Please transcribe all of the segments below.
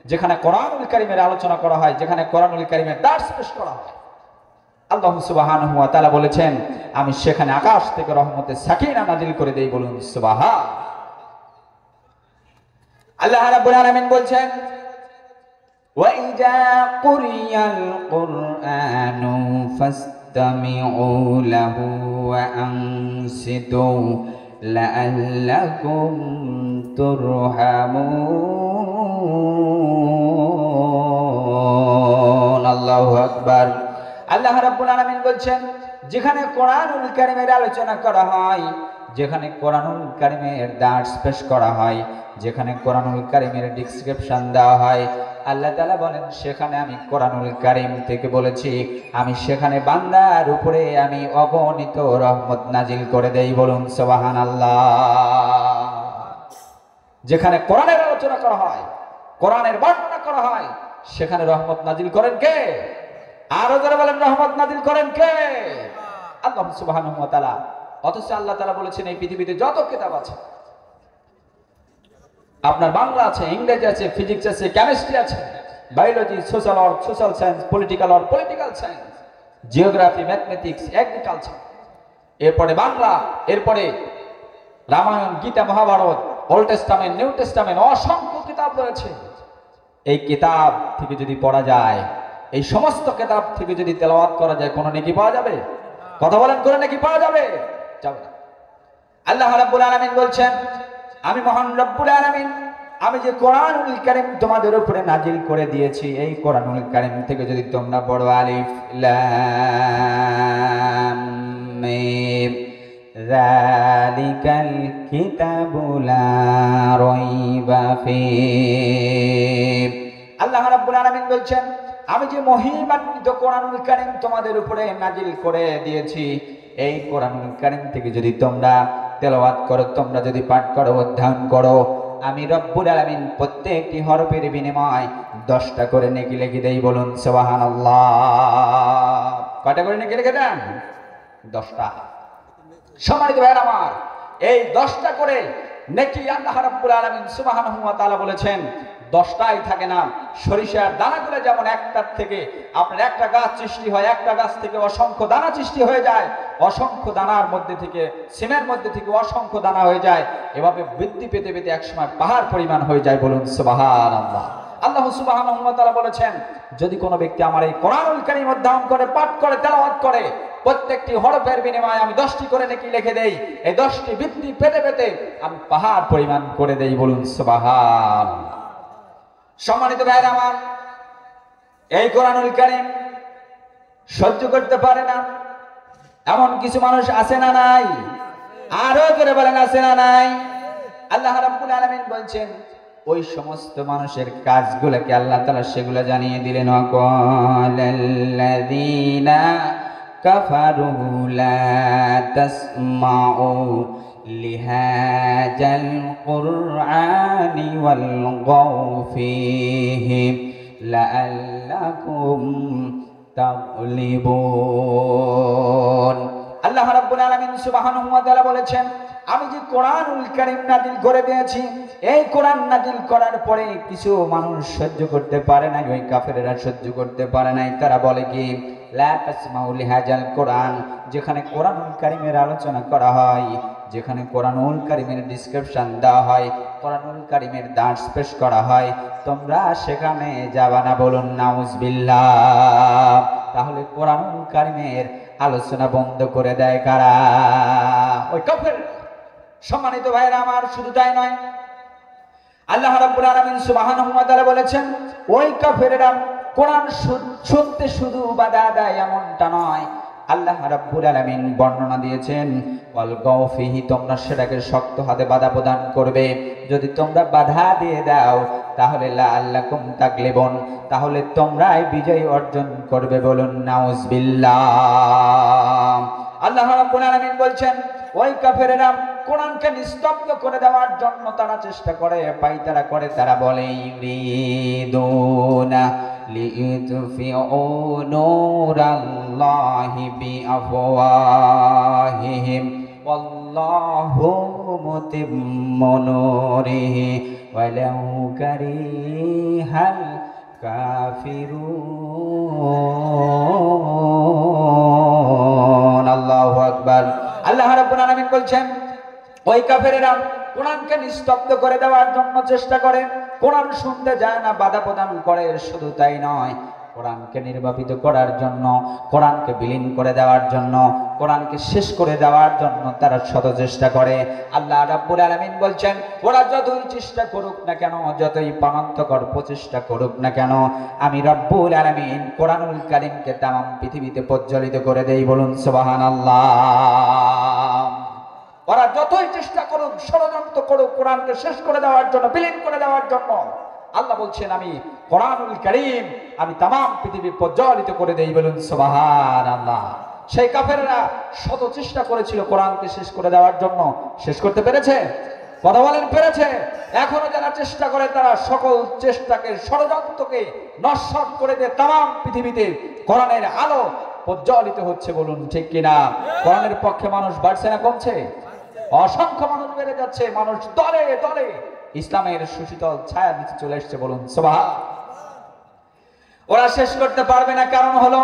যেখানে কোরআনুল কারীমের আলোচনা করা হয়, যেখানে কোরআনুল কারীমের দার্স পেশ করা হয়। আল্লাহ সুবহানাহু ওয়া তাআলা বলেছেন, আমি সেখানে আকাশ থেকে রহমতের সাকিনা নাজিল করে দেই। বলুন সুবহান। আল্লাহ রাব্বুল আলামিন বলছেন, ওয়া ইযা কুরিয়াল কুরআনু ফাসতামিউ লাহু ওয়া আনসিতু লাআল্লাকুম তুরহামুন। আল্লাহু আকবার। আল্লাহ রাব্বুল আলামিন বলছেন, যেখানে কোরআনুল কারীমের আলোচনা করা হয়, যেখানে কোরআনুল কারীমের দার্স পেশ করা হয়, যেখানে কোরআনুল কারীমের ডেসক্রিপশন দেওয়া হয়, আল্লাহ তাআলা বলেন সেখানে আমি কোরআনুল কারীম থেকে বলেছি, আমি সেখানে বান্দার উপরে আমি অগণিত রহমত নাজিল করে দেই। বলুন সুবহানাল্লাহ। যেখানে কোরআনের আলোচনা করা হয়, কোরআনের বর্ণনা করা হয়, সেখানে রহমত নাজিল করেন কে? আরো যারা বলেন রহমত নাজিল করেন কে? আল্লাহ সুবহানাহু ওয়া তাআলা। অথচ আল্লাহ তাআলা বলেছেন, এই পৃথিবীতে যত কিতাব আছে, আপনার বাংলা আছে, ইংরেজি আছে, ফিজিক্স আছে, কেমিস্ট্রি আছে, biology, social or social science, political or political science, geography, mathematics, agriculture, এরপরে বাংলা, এরপরে Ramayana, Gita, Mahabharata, Old Testament, New Testament, অসংখ্য কিতাব রয়েছে। এই কিতাব থেকে যদি পড়া যায়, এই সমস্ত কিতাব থেকে যদি তেলাওয়াত করা যায়, কোনো নেকি পাওয়া যাবে? কথা বলেন, কোনো নেকি পাওয়া যাবে? যাবে না। আল্লাহ রাব্বুল আলামিন বলছেন, আমি মহান রব্বুল আলামিন, আমি যে কোরআনুল কারীম তোমাদের উপরে নাজিল করে দিয়েছি, এই কোরআনুল কারীম থেকে যদি তোমরা পড়ো, আলিফ লাম মিম যালিকাল কিতাবু লা রাইবা ফীহি। আল্লাহ রাব্বুল আলামিন বলছেন, আমি যে মহিমান্বিত কোরআনুল কারীম তোমাদের উপরে নাজিল করে দিয়েছি, এই কোরআনুল কারীম থেকে যদি তোমরা তেলাওয়াত করো, তোমরা যদি পাঠ করো, অধ্যয়ন করো, আমি রব্বুল আলামিন প্রত্যেকটি হরফের বিনিময় 10টা করে নেকি লিখে দেই। বলুন সুবহানাল্লাহ। কয়টা করে নেকি লিখে দেন? 10টা। সম্মানিত ভাইরা আমার, এই 10টা করে নেকি আল্লাহ রাব্বুল আলামিন সুবহানাহু ওয়া তাআলা বলেছেন 10টাই থাকে না। সরিষার দানাগুলো যেমন একটার থেকে আপনার একটা গাছ সৃষ্টি হয়, একটা গাছ থেকে অসংখ্য দানা সৃষ্টি হয়ে যায়, অসংখ্য দানার মধ্যে থেকে, সিমের মধ্যে থেকে অসংখ্য দানা হয়ে যায়, এভাবে বৃদ্ধি পেতে পেতে একসময় পাহাড় পরিমাণ হয়ে যায়। বলুন সুবহানাল্লাহ। আল্লাহ সুবহানাহু ওয়া তাআলা বলেছেন, যদি কোনো ব্যক্তি আমার এই কোরআনুল কারীম অধ্যয়ন করে, পাঠ করে, তেলাওয়াত করে, প্রত্যেকটি হরফের বিনিময়ে আমি 10টি করে নেকি লিখে দেই। এই 10টি বৃদ্ধি পেতে পেতে আমি পাহাড় পরিমাণ করে দেই। বলুন সুবহানাল্লাহ। সম্মানিত ভাইরা আমার, এই কোরআনুল কারীম সহ্য করতে পারে না এমন কিছু মানুষ আছে না নাই? আরো করে বলেন, আছে না নাই? আল্লাহ রাব্বুল আলামিন বলছেন, ওই সমস্ত মানুষের কাজগুলোকে আল্লাহ তাআলা সেগুলো জানিয়ে দিলেন। ওয়াকালাল্লাযীনা কাফারু লা তাসমাউ লিহাযাল কুরআনি ওয়ালগাউ ফীহি লাআল্লাকুম তাগলিবুন। আল্লাহ রাব্বুল আলামিন সুবহানাহু ওয়া তাআলা বলেছেন, আমি যে কোরআনুল কারীম নাজিল করে দিয়েছি, এই কোরআন নাজিল করার পরে কিছু মানুষ সহ্য করতে পারে না, ওই কাফেরেরা সহ্য করতে পারে নাই। তারা বলে কি, লা তাসমাউ লিহাযাল কোরআন, যেখানে কোরআনুল কারীমের আলোচনা করা হয়, যেখানে কোরআনুল কারীমের ডেসক্রিপশন দেওয়া হয়, কোরআনুল কারীমের দার্স পেশ করা হয়, তোমরা সেখানে যাবা না। বলুন নাউজুবিল্লাহ। তাহলে কোরআনুল কারীমের আলোচনা বন্ধ করে দেয় কারা? ওই কাফের। সম্মানিত ভাইরা আমার, শুধু তাই নয়, আল্লাহ রাব্বুল আলামিন সুবহানাহু ওয়া তাআলা বলেছেন, ওই কাফেররা কোরআন শুনতে শুধু বাধা দেয় এমনটা নয়, আল্লাহ রাব্বুল আলামিন বর্ণনা দিয়েছেন, ওয়ালগাউ ফীহি, তোমরা সেটাকে শক্ত হাতে বাধা প্রদান করবে। যদি তোমরা বাধা দিয়ে দাও, তাহলে লাআল্লাকুম তাগলিবুন, তাহলে তোমরাই বিজয় অর্জন করবে। বলুন নাউজুবিল্লাহ। আল্লাহ রাব্বুল আলামিন বলছেন, ওই কাফেরেরা কোরআনকে নিস্তব্ধ করে দেওয়ার জন্য তারা চেষ্টা করে, পায়তারা করে। তারা বলে, ইউরিদুনা লিইউতফিউ নূরাল্লাহি বিআফওয়াহিহিম ওয়াল্লাহু মুতিম্মু নূরিহি ওয়ালাউ কারিহাল কাফিরুন। আল্লাহু আকবার। আল্লাহ রাব্বুল আলামিন বলছেন ওই কাফেরেরা কোরআনকে নিস্তব্ধ করে দেওয়ার জন্য চেষ্টা করে, কোরআন শুনতে যায় না, বাধা প্রদান করে। শুধু তাই নয়, কোরআনকে নির্বাপিত করার জন্য, কোরআনকে বিলীন করে দেওয়ার জন্য, কোরআনকে শেষ করে দেওয়ার জন্য তারা শত চেষ্টা করে। আল্লাহ রাব্বুল আলামিন বলছেন ওরা যতই চেষ্টা করুক না কেন, যতই প্রাণান্তকর প্রচেষ্টা করুক না কেন, আমি রব্বুল আলামিন কোরআনুল কারীমকে তামাম পৃথিবীতে প্রজ্বলিত করে দেই। বলুন সুবহানাল্লাহ। ওরা যতই চেষ্টা করুক, ষড়যন্ত্র করুক কোরআনকে শেষ করে দেওয়ার জন্য, বিলীন করে দেওয়ার জন্য, আল্লাহ বলছেন আমি কোরআনুল কারীম আমি তামাম পৃথিবী প্রজ্বলিত করে দেই। বলুন সুবহানাল্লাহ। সেই কাফেররা শত চেষ্টা করেছিল কোরআনকে শেষ করে দেওয়ার জন্য, শেষ করতে পেরেছে? কথা বলেন, পেরেছে? এখনো যারা চেষ্টা করে তারা সকল চেষ্টাকে, ষড়যন্ত্রকে নস্যাৎ করে দিয়ে তামাম পৃথিবীতে কোরআনের আলো প্রজ্বলিত হচ্ছে। বলুন ঠিক কিনা? কোরআনের পক্ষে মানুষ বাড়ছে না কমছে? অসংখ্য মানুষ বেড়ে যাচ্ছে, মানুষ দলে দলে ইসলামের সুশীতল ছায়া নিচে চলে এসছে। বলুন সুবহানাল্লাহ। ওরা শেষ করতে পারবে না, কারণ হলো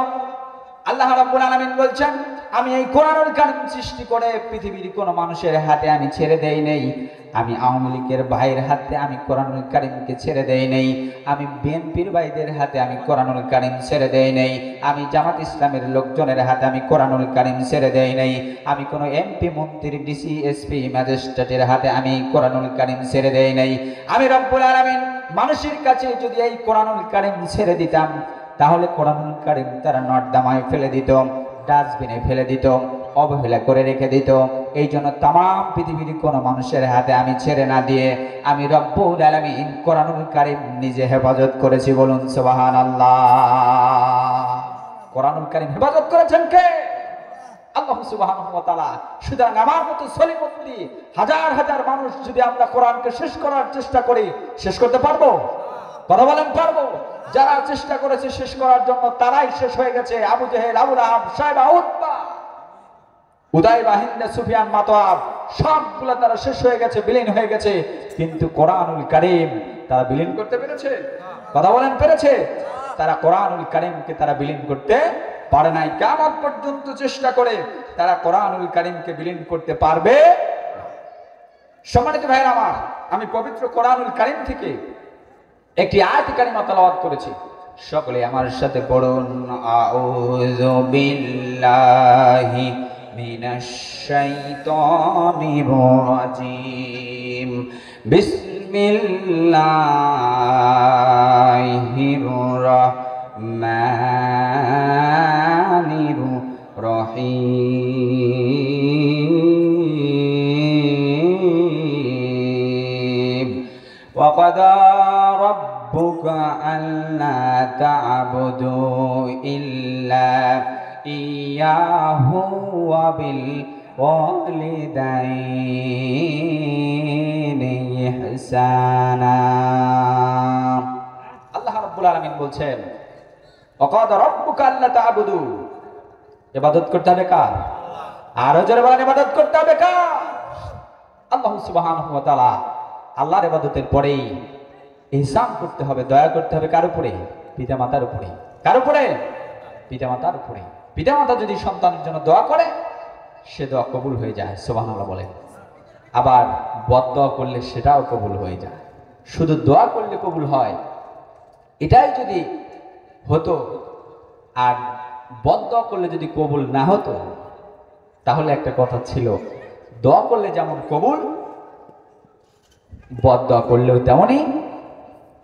আল্লাহ রাব্বুল আলামিন বলছেন আমি এই কোরআনুল কারীম সৃষ্টি করে পৃথিবীর কোন মানুষের হাতে আমি ছেড়ে দেই নেই। আমি আওয়ামী লীগের ভাইয়ের হাতে আমি কোরআনুল কারীমকে ছেড়ে দেই নেই। আমি বিএনপির ভাইদের হাতে আমি কোরআনুল কারীম ছেড়ে দেই নেই। আমি জামাত ইসলামের লোকজনের হাতে আমি কোরআনুল কারীম ছেড়ে দেই নেই। আমি কোনো এমপি, মন্ত্রী, ডিসি, এসপি, ম্যাজিস্ট্রেটের হাতে আমি কোরআনুল কারীম ছেড়ে দেই নেই। আমি রব্বুল আলামিন মানুষের কাছে যদি এই কোরআনুল কারীম ছেড়ে দিতাম, তাহলে কোরআনুল কারীম তারা নর্দমায় ফেলে দিত, ডাস্টবিনে ফেলে দিত, অবহেলা করে রেখে দিত। এই জন্য তামাম পৃথিবীর কোন মানুষের হাতে আমি ছেড়ে না দিয়ে আমি রব্বুল আলামিন কোরআনুল কারীম নিজে হেফাজত করেছি। বলুন সুবহানাল্লাহ। কোরআনুল কারীম হেফাজত করেছেন কে? আল্লাহ সুবহানাহু ওয়া তাআলা। সুতরাং আমার মতো সলিমুদ্দি হাজার হাজার মানুষ যদি আমরা কোরআনকে শেষ করার চেষ্টা করি, শেষ করতে পারবো? কথা বলেন, পারবো? যারা চেষ্টা করেছে শেষ করার জন্য তারাই শেষ হয়ে গেছে। আবু জেহেল, আবু লাহাব, সাইবা, উতবা, উদাইবা, হিন্দ, সুফিয়ান, মাতওয়াব সবগুলো তারা শেষ হয়ে গেছে, বিলীন হয়ে গেছে। কিন্তু কোরআনুল কারীম তারা বিলীন করতে পেরেছে? কথা বলেন, পেরেছে? তারা কোরআনুল কারীমকে তারা বিলীন করতে পারে নাই। কিয়ামত পর্যন্ত চেষ্টা করে তারা কোরআনুল কারীমকে বিলীন করতে পারবে। সম্মানিত ভাইরা আমার, আমি পবিত্র কোরআনুল কারীম থেকে একটি আয়াত কারিমা তেলাওয়াত করেছি। সকলে আমার সাথে পড়ুন আউযু বিল্লাহি মিনাশ শাইতানির রাজিম। বিসমিল্লাহির রাহমানির রহিম। ওয়াকাদা ربك ألا تعبدوا إلا إياه وبالوالدين إحسانا। আল্লাহ রাব্বুল আলামিন বলছেন ওয়াকাদা রাব্বুকা আল্লা তা'বুদু, ইবাদত করতে হবে কার? আরো জোরে বলেন, ইবাদত করতে হবে কার? আল্লাহ সুবহানাহু ওয়া তাআলা। আল্লাহর ইবাদতের পরেই ইহসান করতে হবে, দয়া করতে হবে কার উপরে? পিতামাতার উপরে। কার উপরে? পিতামাতার উপরে। পিতামাতা যদি সন্তানের জন্য দোয়া করে, সে দোয়া কবুল হয়ে যায়। সুবহানাল্লাহ বলেন। আবার বদদোয়া করলে সেটাও কবুল হয়ে যায়। শুধু দোয়া করলে কবুল হয় এটাই যদি হতো, আর বদদোয়া করলে যদি কবুল না হতো, তাহলে একটা কথা ছিল, দোয়া করলে যেমন কবুল, বদদোয়া করলেও তেমনই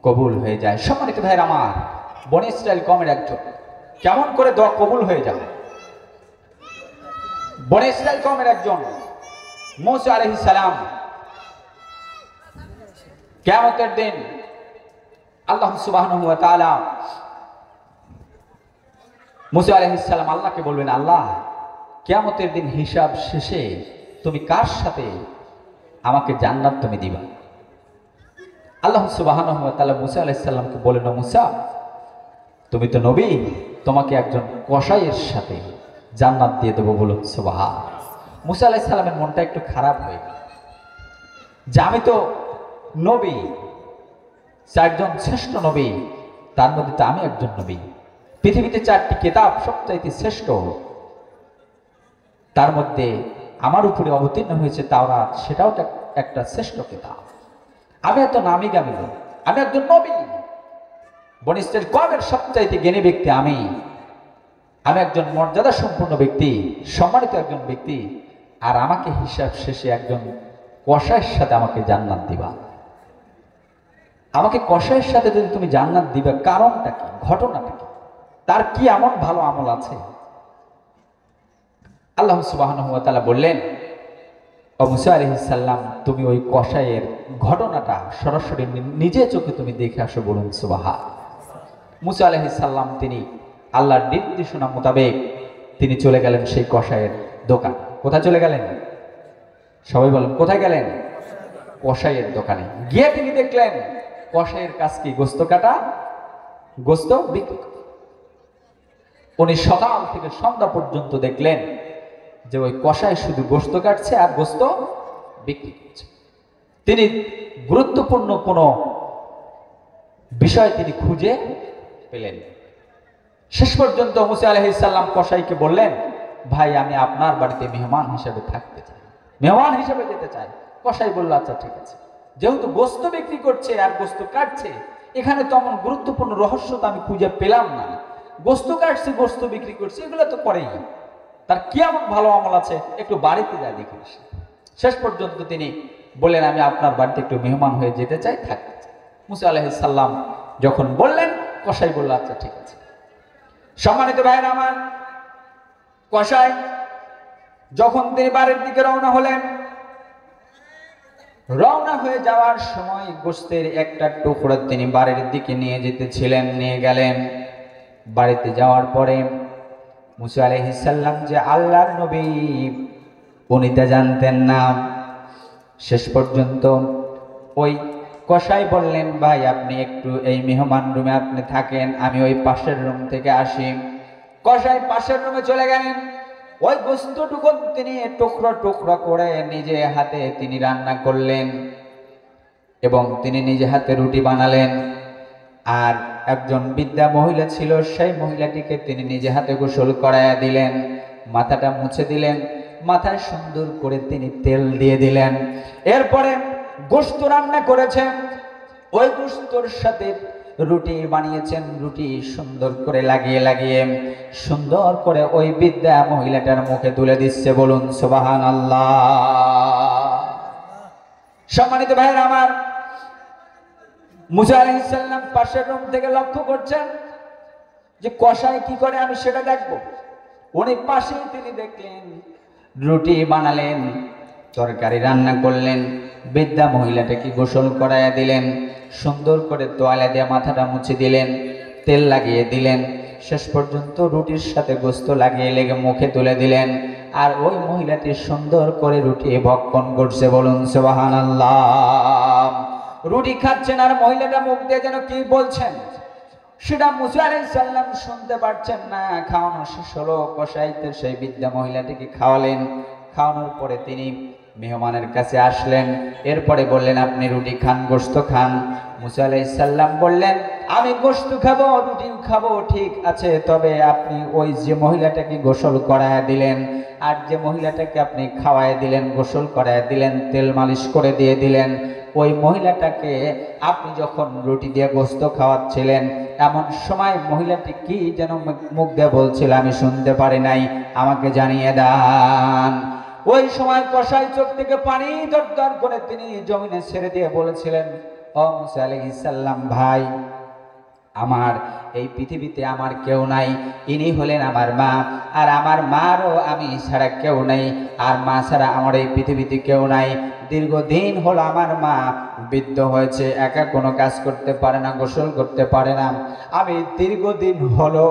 কবুল হয়ে যায়। সম্মানিত ভাইরা আমার, বনী ইসরাইল কওমের একজন কেমন করে দোয়া কবুল হয়ে যায়? বনী ইসরাইল কওমের একজন মুসা আলাইহিস সালাম, কিয়ামতের দিন আল্লাহ সুবহানাহু ওয়া তাআলা মুসা আলাইহিস সালাম আল্লাহকে বলবেন, আল্লাহ কিয়ামতের দিন হিসাব শেষে তুমি কার সাথে আমাকে জান্নাত তুমি দিবা? আল্লাহ সুবহানাহু ওয়া তাআলা মুসা আলাইহিস সালামকে বলেন, মুসা তুমি তো নবী, তোমাকে একজন কসাইয়ের সাথে জান্নাত দিয়ে দেবো। বলুন সুবহান। মুসা আলাইহিস সালামের মনটা একটু খারাপ হয়ে গেল। যে আমি তো নবী, চারজন শ্রেষ্ঠ নবী, তার মধ্যে তো আমি একজন নবী। পৃথিবীতে 4টি কিতাব সবচাইতে শ্রেষ্ঠ, তার মধ্যে আমার উপরে অবতীর্ণ হয়েছে তাওরাত, সেটাও একটা শ্রেষ্ঠ কিতাব। আমি এত নামি গামী নই, আমি একজন নবী। বনী ইসরাইল কওমের সবচাইতে জ্ঞানী ব্যক্তি আমি একজন মর্যাদা সম্পন্ন ব্যক্তি, সম্মানিত একজন ব্যক্তি। আর আমাকে হিসাব শেষে একজন কসাইয়ের সাথে আমাকে জান্নাত দিবা। আমাকে কসাইয়ের সাথে যদি তুমি জান্নাত দিবা, কারণটা কি, ঘটনাটা কি, তার কি এমন ভালো আমল আছে? আল্লাহ সুবহানাহু ওয়া তাআলা বললেন, ও মুসা আলাইহিস সালাম, তুমি ওই কসাইয়ের ঘটনাটা সরাসরি নিজে চোখে তুমি দেখে আসো, বলুন সুবহান। মুসা আলাইহিস সালাম তিনি আল্লাহর নির্দেশনা মোতাবেক তিনি চলে গেলেন সেই কসাইয়ের দোকান। কোথায় চলে গেলেন? সবাই বলেন, কোথায় গেলেন? কসাইয়ের দোকানে গিয়ে তিনি দেখলেন কসাইয়ের কাজ কি? গোস্ত কাটা, গোস্ত বিক্রি। উনি সকাল থেকে সন্ধ্যা পর্যন্ত দেখলেন যে ওই কসাই শুধু গোস্ত কাটছে আর গোস্ত বিক্রি করছে। তিনি গুরুত্বপূর্ণ কোনো বিষয় তিনি খুঁজে পেলেন। শেষ পর্যন্ত মুসা আলাইহিস সালাম কসাইকে বললেন, ভাই আমি আপনার বাড়িতে মেহমান হিসেবে থাকতে চাই, মেহমান হিসেবে যেতে চাই। কসাই বলল, আচ্ছা ঠিক আছে। যেহেতু গোস্ত বিক্রি করছে আর গোস্ত কাটছে, এখানে তো এমন গুরুত্বপূর্ণ রহস্য তো আমি খুঁজে পেলাম না। গোস্ত কাটছে, গোস্ত বিক্রি করছে, এগুলো তো করেই, তার কি এমন ভালো আমল আছে, একটু বাড়িতে যা দেখে আসি। শেষ পর্যন্ত তিনি বললেন, আমি আপনার বাড়িতে একটু মেহমান হয়ে যেতে চাই, থাকতে চাই। মুসা আলাইহিস সালাম যখন বললেন, কসাই বলল, আচ্ছা ঠিক আছে। সম্মানিত ভাইয়েরা আমার, কসাই যখন তিনি বাড়ির দিকে রওনা হলেন, রওনা হয়ে যাওয়ার সময় গোস্তের একটা টুকরো তিনি বাড়ির দিকে নিয়ে যেতেছিলেন, নিয়ে গেলেন। বাড়িতে যাওয়ার পরে মুসা আলাইহিস সালাম যে আল্লাহর নবী, উনি তা জানতেন না। শেষ পর্যন্ত ওই কসাই বললেন, ভাই আপনি একটু এই মেহমান রুমে আপনি থাকেন, আমি ওই পাশের রুম থেকে আসি। কসাই পাশের রুমে চলে গেলেন। ওই গোস্তটুকু তিনি টুকরো টুকরো করে নিজে হাতে তিনি রান্না করলেন এবং তিনি নিজে হাতে রুটি বানালেন। আর একজন বৃদ্ধা মহিলা ছিল, সেই মহিলাটিকে তিনি নিজে হাতে গোসল করাইয়া দিলেন, মাথাটা মুছে দিলেন, মাথায় সুন্দর করে তিনি তেল দিয়ে দিলেন। এরপরে গোস্ত রান্না করেছেন, ওই গোস্তর সাথে রুটি বানিয়েছেন, রুটি সুন্দর করে লাগিয়ে লাগিয়ে সুন্দর করে ওই বৃদ্ধা মহিলাটার মুখে তুলে দিচ্ছে, বলুন সুবহানাল্লাহ। সম্মানিত ভাইয়েরা আমার, মুসা আলাইহিস সালাম পাশের রুম থেকে লক্ষ্য করছেন যে কসাই কি করে, আমি সেটা দেখব। উনি পাশেই তিনি দেখলেন রুটি বানালেন, তরকারি রান্না করলেন, বৃদ্ধা মহিলাটাকে গোসল করাইয়া দিলেন, সুন্দর করে তোয়ালে দিয়ে মাথাটা মুছে দিলেন, তেল লাগিয়ে দিলেন। শেষ পর্যন্ত রুটির সাথে গোস্ত লাগিয়ে লেগে মুখে তুলে দিলেন। আর ওই মহিলাটি সুন্দর করে রুটি ভক্ষণ করছে, বলুন সুবহানাল্লাহ। রুটি খাচ্ছেন আর মহিলাটা মুখ দিয়ে যেন কি বলছেন, সেটা মুসা আলাইহিস সালাম শুনতে পারছেন না। খাওয়ানো শেষ হলো, কসাইতে সেই বৃদ্ধা মহিলাটিকে খাওয়ালেন। খাওয়ানোর পরে তিনি মেহমানের কাছে আসলেন। এরপরে বললেন, আপনি রুটি খান, গোশত খান। মুসা আলাইহিস সালাম বললেন, আমি গোশত খাবো, রুটিও খাবো, ঠিক আছে, তবে আপনি ওই যে মহিলাটাকে গোসল করায় দিলেন আর যে মহিলাটাকে আপনি খাওয়ায় দিলেন, গোসল করায় দিলেন, তেল মালিশ করে দিয়ে দিলেন, ওই মহিলাটাকে আপনি যখন রুটি দিয়ে গোশত খাওয়াচ্ছিলেন, এমন সময় মহিলাটি কি যেন মুখ দিয়ে বলছিল, আমি শুনতে পারি নাই, আমাকে জানিয়ে দেন। ওই সময় কসাই চোখ থেকে পানি দরদর করে তিনি জমিনে ছেড়ে দিয়ে বলেছিলেন, ও মুসা আলাইহিস সালাম ভাই, আমার এই পৃথিবীতে আমার কেউ নাই, ইনি হলেন আমার মা, আর আমার মারও আমি ছাড়া কেউ নাই, আর মা ছাড়া আমার এই পৃথিবীতে কেউ নাই। দীর্ঘদিন হলো আমার মা বৃদ্ধ হয়েছে, একা কোনো কাজ করতে পারে না, গোসল করতে পারে না। আমি দীর্ঘদিন হলো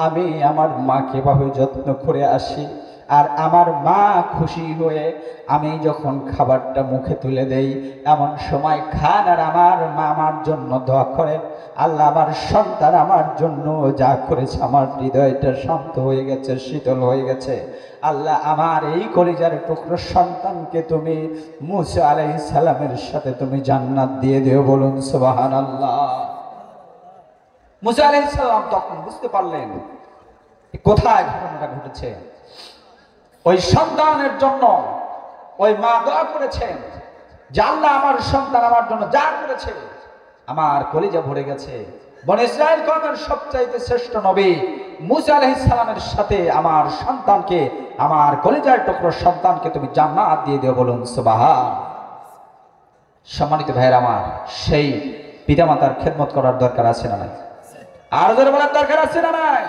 আমি আমার মাকে এভাবে যত্ন করে আসি, আর আমার মা খুশি হয়ে আমি যখন খাবারটা মুখে তুলে দেই, এমন সময় খান আর আমার মা আমার জন্য দোয়া করেন, আল্লাহ আমার সন্তান আমার জন্য যা করেছে আমার হৃদয়টা শান্ত হয়ে গেছে, শীতল হয়ে গেছে। আল্লাহ আমার এই কলিজার টুকরো সন্তানকে তুমি মুসা আলাইহিস সালামের সাথে তুমি জান্নাত দিয়ে দিও, বলুন সুবহানাল্লাহ। মুসা আলাইহিস সালাম তখন বুঝতে পারলেন কোথায় ঘটনাটা ঘটেছে। ওই সন্তানের জন্য ওই মা দোয়া করেছেন যে আল্লাহ আমার সন্তান আমার জন্য যা করেছে আমার কলিজা ভরে গেছে। বনি ইসরাইল কওমের সবচাইতে শ্রেষ্ঠ নবী মুসা আলাইহিস সালামের সাথে আমার সন্তানকে, আমার কলিজার টুকরো সন্তানকে তুমি জান্নাত দিয়ে দিও, বলুন সুবহান। সম্মানিত ভাইয়েরা আমার, সেই পিতামাতার খেদমত করার দরকার আছে না নাই? আর জোরে বলার দরকার আছে না নাই?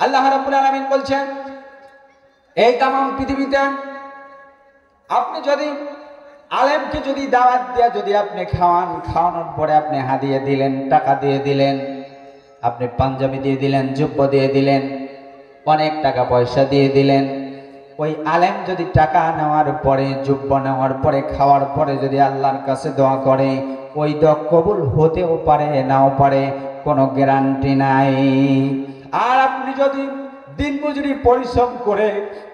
আল্লাহ রাব্বুল আলামিন বলছেন এই তামাম পৃথিবীতে আপনি যদি আলেমকে যদি দাওয়াত দিয়ে যদি আপনি খাওয়ান, খাওয়ানোর পরে আপনি হাদিয়া দিলেন, টাকা দিয়ে দিলেন, আপনি পাঞ্জাবি দিয়ে দিলেন, জুব্বা দিয়ে দিলেন, অনেক টাকা পয়সা দিয়ে দিলেন, ওই আলেম যদি টাকা নেওয়ার পরে, জুব্বা নেওয়ার পরে, খাওয়ার পরে যদি আল্লাহর কাছে দোয়া করে, ওই দোয়া কবুল হতেও পারে নাও পারে, কোনো গ্যারান্টি নাই। আর আপনি যদি দিন মজুরি পরিশ্রম করে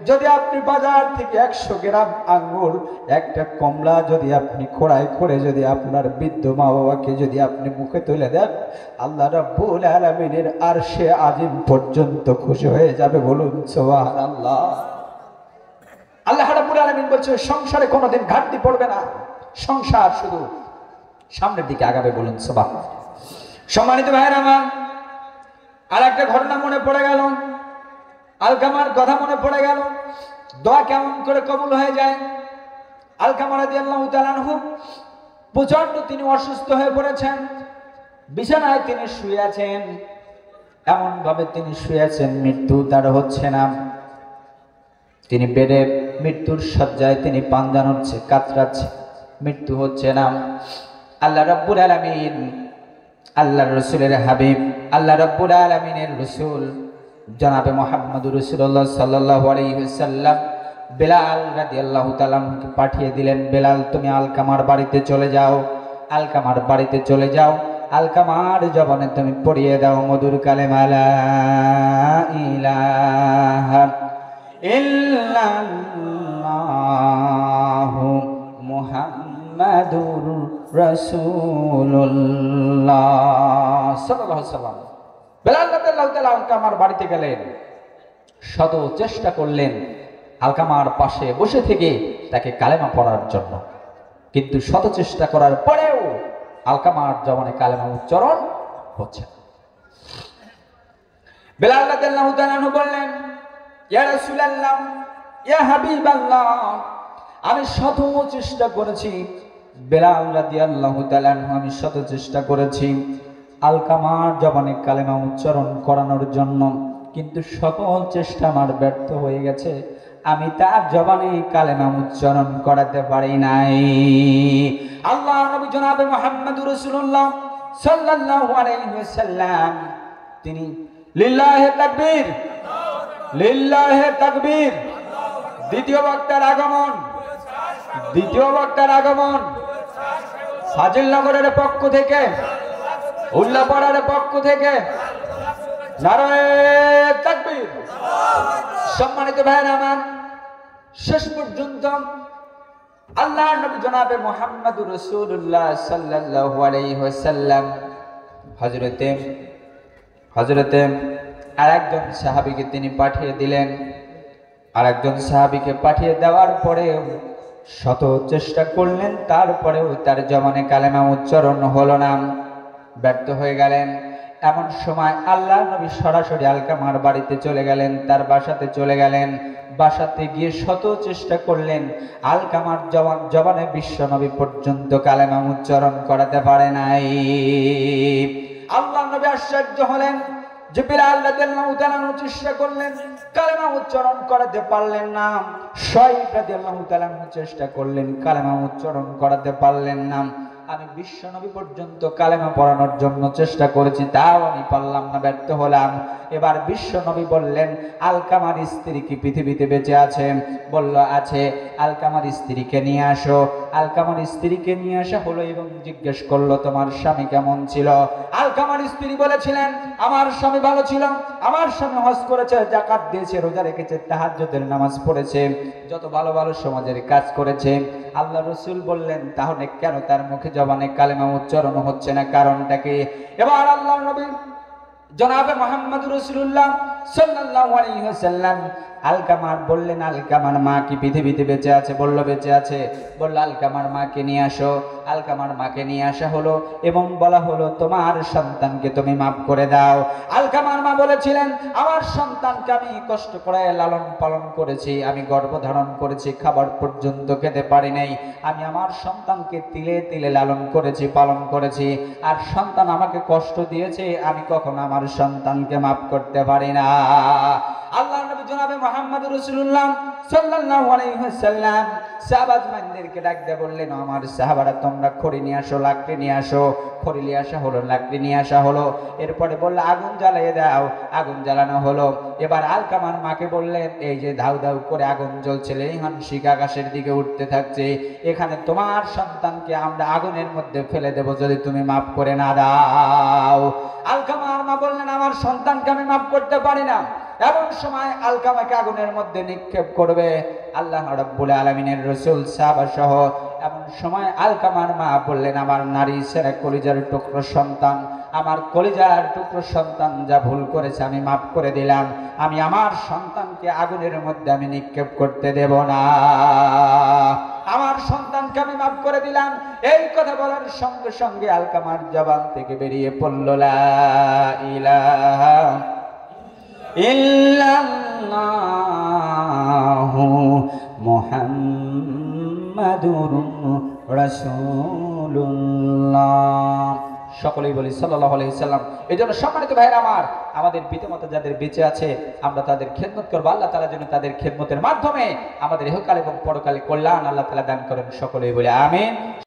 যদি আপনি বাজার থেকে 100 গ্রাম আঙ্গুর, একটা কমলা যদি আপনি খোড়ায় করে যদি আপনার বৃদ্ধ মা বাবাকে যদি আপনি মুখে তুলে দেন, আল্লাহ রাব্বুল আলামিনের আরশে আজিম পর্যন্ত খুশি হয়ে যাবে, বলুন সুবহানাল্লাহ। আল্লাহ রাব্বুল আলামিন বলছে সংসারে কোনোদিন ঘাটতি পড়বে না, সংসার শুধু সামনের দিকে আগাবে, বলুন সুবহানাল্লাহ। সম্মানিত ভাইয়েরা আমার, আর একটা ঘটনা মনে পড়ে গেল, আলকামার কথা মনে পড়ে গেল। দোয়া কেমন করে কবুল হয়ে যায়। আলকামা রাদিয়াল্লাহু তাআলা আনহু প্রচন্ড তিনি অসুস্থ হয়ে পড়েছেন, বিছানায় তিনি শুয়ে আছেন, এমন ভাবে তিনি শুয়ে আছেন মৃত্যু তার হচ্ছে না। তিনি বেডে মৃত্যুর শয্যায় তিনি পাঞ্জানোচ্ছে, কাতরাচ্ছে, মৃত্যু হচ্ছে না। আল্লাহ রাব্বুল আলামিন, আল্লাহর রাসূলের হাবিব, আল্লাহ রাব্বুল আলামিনের রাসূল জনাবে মুহাম্মদুর রাসূলুল্লাহ সাল্লাল্লাহু আলাইহি ওয়াসাল্লাম বেলাল রাদিয়াল্লাহু তাআলা কে পাঠিয়ে দিলেন, বেলাল তুমি আলকামার বাড়িতে চলে যাও, আলকামার বাড়িতে চলে যাও, আলকামার জবানে তুমি পড়িয়ে দাও মধুর কালেমা লা ইলাহা ইল্লাল্লাহু মুহাম্মাদুর রাসূলুল্লাহ সাল্লাল্লাহু আলাইহি ওয়াসাল্লাম। বেলাল রাদিয়াল্লাহু তাআলা আলকামার বাড়িতে গেলেন, শত চেষ্টা করলেন আলকামার পাশে বসে থেকে তাকে কালেমা পড়ার জন্য, কিন্তু শত চেষ্টা করার পরেও আলকামার জবানে কালেমা উচ্চারণ হচ্ছে না। বেলাল রাদিয়াল্লাহু তাআলা বললেন, ইয়া রাসূলুল্লাহ, ইয়া হাবিবাল্লাহ, আমি শত চেষ্টা করেছি, বেলাল রাদিয়াল্লাহু তাআলা আমি শত চেষ্টা করেছি আলকামার জবানে কালেমা উচ্চারণ করানোর জন্য, কিন্তু সকল চেষ্টা আমার ব্যর্থ হয়ে গেছে, আমি তার জবানে কালেমা উচ্চারণ করাতে পারি নাই। আল্লাহর নবী জনাবে মুহাম্মদুর রাসূলুল্লাহ সাল্লাল্লাহু আলাইহি ওয়াসাল্লাম তিনি লিল্লাহি তাকবীর, লিল্লাহি তাকবীর, দ্বিতীয় বক্তার আগমন, দ্বিতীয় বক্তার আগমন ফাজিলনগরের পক্ষ থেকে, উল্লাপাড়ার পক্ষ থেকে নারায়ে তাকবীর। সম্মানিত ভাইরা আমার, শেষ পর্যন্ত আল্লাহর নবী জনাবে মুহাম্মদুর রাসূলুল্লাহ সাল্লাল্লাহু আলাইহি ওয়াসাল্লাম হযরতে আরেকজন সাহাবীকে তিনি পাঠিয়ে দিলেন। আরেকজন সাহাবীকে পাঠিয়ে দেওয়ার পরে শত চেষ্টা করলেন, তারপরেও তার জবানে কালেমা উচ্চারণ হলো না, ব্যর্থ হয়ে গেলেন। এমন সময় আল্লাহর নবী সরাসরি আলকামার বাড়িতে চলে গেলেন, তার বাসাতে চলে গেলেন। বাসাতে গিয়ে শত চেষ্টা করলেন, আলকামার জবানে বিশ্ব নবী পর্যন্ত কালেমা উচ্চারণ করাতে পারে নাই। আল্লাহর নবী আশ্চর্য হলেন যে বেলাল রাদিয়াল্লাহু তাআলা চেষ্টা করলেন, কালেমা উচ্চারণ করাতে পারলেন না। শুআইব রাদিয়াল্লাহু তাআলা চেষ্টা করলেন, কালেমা উচ্চারণ করাতে পারলেন না। আমি বিশ্ব নবী পর্যন্ত কালেমা পড়ানোর জন্য চেষ্টা করেছি, তাও আমি পারলাম না, ব্যর্থ হলাম। এবার বিশ্ব নবী বললেন, আলকামার স্ত্রী কি পৃথিবীতে বেঁচে আছে? বলল আছে। আলকামার স্ত্রীকে নিয়ে আসো। আলকামার স্ত্রীকে নিয়ে আসা হলো এবং জিজ্ঞেস করলো, তোমার স্বামী কেমন ছিল? আলকামার স্ত্রী বলেছিলেন, আমার স্বামী ভালো ছিল, আমার স্বামী হজ করেছে, জাকাত দিয়েছে, রোজা রেখেছে, তাহাজ্জুদের নামাজ পড়েছে, যত ভালো ভালো সমাজের কাজ করেছে। আল্লাহ রাসূল বললেন, তাহলে কেন তার মুখে জবানে কালেমা উচ্চারণ হচ্ছে না, কারণটা কি? এবার আল্লাহর নবী জনাবে মুহাম্মদ রাসূলুল্লাহ সাল্লাল্লাহু আলাইহি ওয়াসাল্লাম আলকামার বললেন, আলকামার মা কি পৃথিবীতে বেঁচে আছে? বলল বেঁচে আছে। বলল আলকামার মাকে নিয়ে আসো। আলকামার মাকে নিয়ে আসা হলো এবং বলা হলো, তোমার সন্তানকে তুমি মাফ করে দাও। আলকামার মা বলেছিলেন, আমার সন্তানকে আমি কষ্ট করে লালন পালন করেছি, আমি গর্ভধারণ করেছি, খাবার পর্যন্ত খেতে পারি নাই, আমি আমার সন্তানকে তিলে তিলে লালন করেছি, পালন করেছি, আর সন্তান আমাকে কষ্ট দিয়েছে, আমি কখনো আমার সন্তানকে মাফ করতে পারি না। আল্লাহর নবী জনাবে মুহাম্মদ রাসূলুল্লাহ সাল্লাল্লাহু আলাইহি ওয়াসাল্লাম সাহাবাদেরকে ডাক দিয়ে বললেন, আমার সাহাবারা তোমরা খড়ি নিয়ে আসো, লাকড়ি নিয়ে আসো। খড়ি নিয়ে আসা হলো, লাকড়ি নিয়ে আসা হলো। এরপরে বলল, আগুন জ্বালিয়ে দাও। আগুন জ্বালানো হলো। এবার আলকামার মাকে বললেন, এই যে ধাউ ধাউ করে আগুন জ্বলছে, লেলিহান শিখা আকাশের দিকে উঠতে থাকছে, এখানে তোমার সন্তানকে আমরা আগুনের মধ্যে ফেলে দেব যদি তুমি মাফ করে না দাও। আলকামার মা বললেন, আমার সন্তানকে আমি মাফ করতে পারি না। এমন সময় আলকামাকে আগুনের মধ্যে নিক্ষেপ করবে আল্লাহ রাব্বুল আলামিনের রাসূল সাহাবা সহ। এমন সময় আলকামার মা বললেন, আমার নারী ছেড়ে কলিজার টুকরো সন্তান, আমার কলিজার টুকরো সন্তান যা ভুল করেছে আমি মাফ করে দিলাম, আমি আমার সন্তানকে আগুনের মধ্যে আমি নিক্ষেপ করতে দেব না, আমার সন্তানকে আমি মাফ করে দিলাম। এই কথা বলার সঙ্গে সঙ্গে আলকামার জবান থেকে বেরিয়ে পড়ল, লা ইলাহা ইল্লাল্লাহু মুহাম্মাদুর রাসূলুল্লাহ। সকলেই বলি সাল্লাল্লাহু আলাইহি সাল্লাম। এই জন্য সম্মানিত ভাইরা আমার, আমাদের পিতামাতা যাদের বেঁচে আছে আমরা তাদের খেদমত করবো। আল্লাহ তাআলা যেন তাদের খেদমতের মাধ্যমে আমাদের ইহকাল এবং পরকালে কল্যাণ আল্লাহ তাআলা দান করেন। সকলেই বলি আমিন।